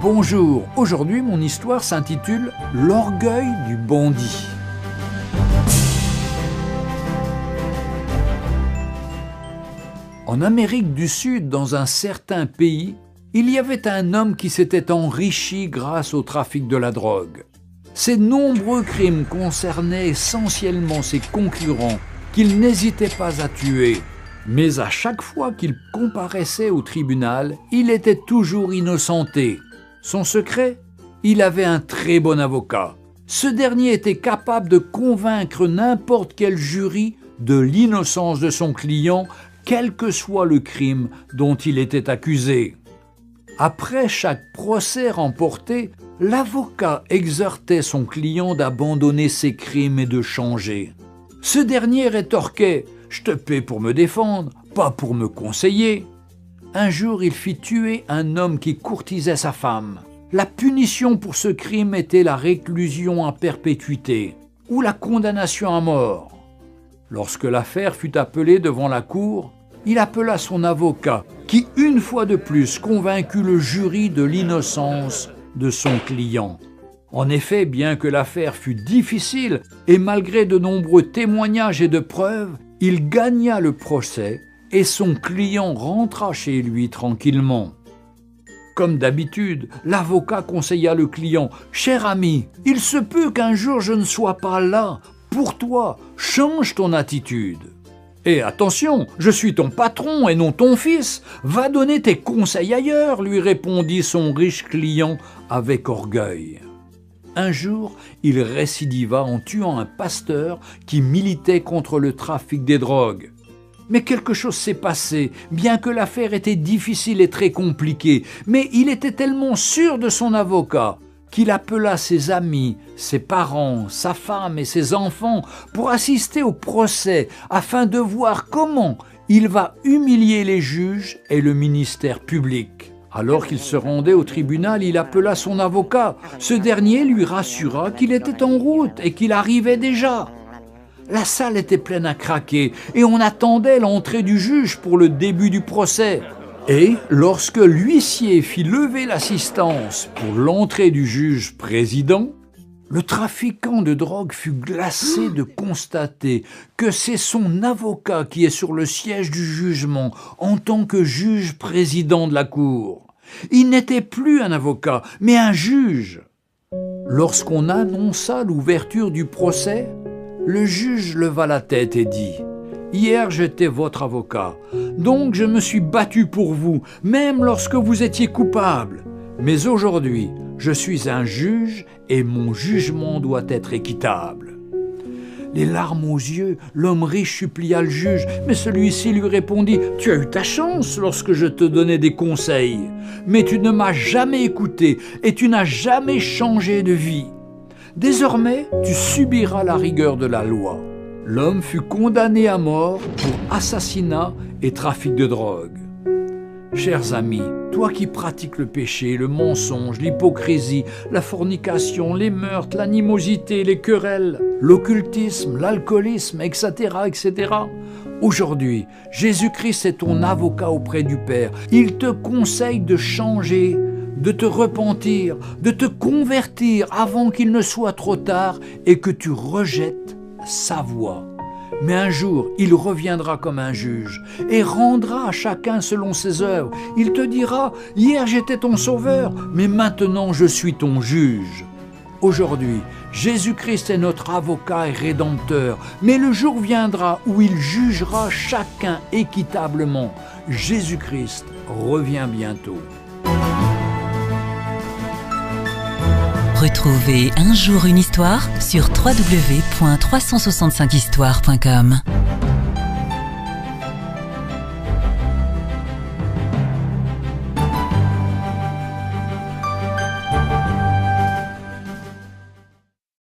Bonjour, aujourd'hui mon histoire s'intitule « L'orgueil du bandit ». En Amérique du Sud, dans un certain pays, il y avait un homme qui s'était enrichi grâce au trafic de la drogue. Ses nombreux crimes concernaient essentiellement ses concurrents qu'il n'hésitait pas à tuer. Mais à chaque fois qu'il comparaissait au tribunal, il était toujours innocenté. Son secret ? Il avait un très bon avocat. Ce dernier était capable de convaincre n'importe quel jury de l'innocence de son client, quel que soit le crime dont il était accusé. Après chaque procès remporté, l'avocat exhortait son client d'abandonner ses crimes et de changer. Ce dernier rétorquait « Je te paie pour me défendre, pas pour me conseiller ». Un jour, il fit tuer un homme qui courtisait sa femme. La punition pour ce crime était la réclusion à perpétuité ou la condamnation à mort. Lorsque l'affaire fut appelée devant la cour, il appela son avocat qui, une fois de plus, convaincut le jury de l'innocence de son client. En effet, bien que l'affaire fût difficile et malgré de nombreux témoignages et de preuves, il gagna le procès et son client rentra chez lui tranquillement. Comme d'habitude, l'avocat conseilla le client « Cher ami, il se peut qu'un jour je ne sois pas là. Pour toi, change ton attitude. Et attention, je suis ton patron et non ton fils. Va donner tes conseils ailleurs, lui répondit son riche client avec orgueil. Un jour, il récidiva en tuant un pasteur qui militait contre le trafic des drogues. Mais quelque chose s'est passé, bien que l'affaire était difficile et très compliquée. Mais il était tellement sûr de son avocat qu'il appela ses amis, ses parents, sa femme et ses enfants pour assister au procès afin de voir comment il va humilier les juges et le ministère public. Alors qu'il se rendait au tribunal, il appela son avocat. Ce dernier lui rassura qu'il était en route et qu'il arrivait déjà. La salle était pleine à craquer et on attendait l'entrée du juge pour le début du procès. Et lorsque l'huissier fit lever l'assistance pour l'entrée du juge président, le trafiquant de drogue fut glacé de constater que c'est son avocat qui est sur le siège du jugement en tant que juge président de la cour. Il n'était plus un avocat, mais un juge. Lorsqu'on annonça l'ouverture du procès, le juge leva la tête et dit « Hier, j'étais votre avocat, donc je me suis battu pour vous, même lorsque vous étiez coupable. Mais aujourd'hui, je suis un juge et mon jugement doit être équitable. » Les larmes aux yeux, l'homme riche supplia le juge, mais celui-ci lui répondit « Tu as eu ta chance lorsque je te donnais des conseils, mais tu ne m'as jamais écouté et tu n'as jamais changé de vie. Désormais, tu subiras la rigueur de la loi. » L'homme fut condamné à mort pour assassinat et trafic de drogue. Chers amis, toi qui pratiques le péché, le mensonge, l'hypocrisie, la fornication, les meurtres, l'animosité, les querelles, l'occultisme, l'alcoolisme, etc., etc. Aujourd'hui, Jésus-Christ est ton avocat auprès du Père. Il te conseille de changer, de te repentir, de te convertir avant qu'il ne soit trop tard et que tu rejettes sa voix. Mais un jour, il reviendra comme un juge et rendra à chacun selon ses œuvres. Il te dira « Hier j'étais ton sauveur, mais maintenant je suis ton juge. » Aujourd'hui, Jésus-Christ est notre avocat et rédempteur, mais le jour viendra où il jugera chacun équitablement. Jésus-Christ revient bientôt. Retrouvez Un jour une histoire sur www.365histoire.com.